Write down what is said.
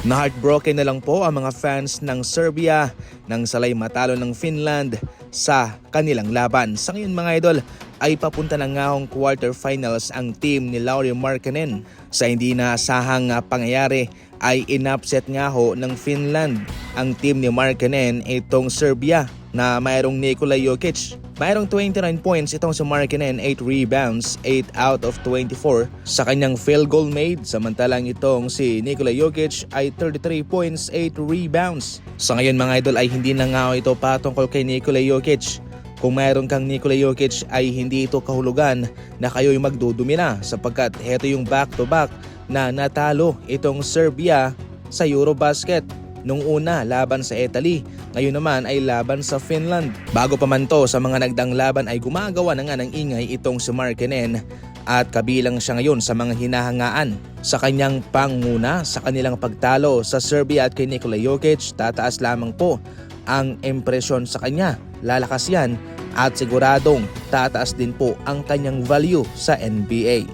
Na-heartbroken na lang po ang mga fans ng Serbia nang salay matalo ng Finland sa kanilang laban. Sa ngayon mga idol ay papunta na ngahong quarterfinals ang team ni Lauri Markkanen. Sa hindi naasahang pangyayari ay inupset nga ho ng Finland ang team ni Markkanen itong Serbia na mayroong Nikola Jokic. Mayroong 29 points itong si Markkanen, 8 rebounds, 8 out of 24 sa kanyang field goal made. Samantalang itong si Nikola Jokic ay 33 points, 8 rebounds. Sa ngayon mga idol ay hindi na nga ito patungkol kay Nikola Jokic. Kung mayroon kang Nikola Jokic ay hindi ito kahulugan na kayo'y magdudumi na sapagkat ito yung back-to-back na natalo itong Serbia sa Eurobasket. Nung una laban sa Italy, ngayon naman ay laban sa Finland. Bago pa man to sa mga nagdang laban ay gumagawa na nga ng ingay itong si Markkanen at kabilang siya ngayon sa mga hinahangaan. Sa kanyang panguna sa kanilang pagtalo sa Serbia at kay Nikola Jokic, tataas lamang po ang impresyon sa kanya. Lalakas yan at siguradong tataas din po ang kanyang value sa NBA.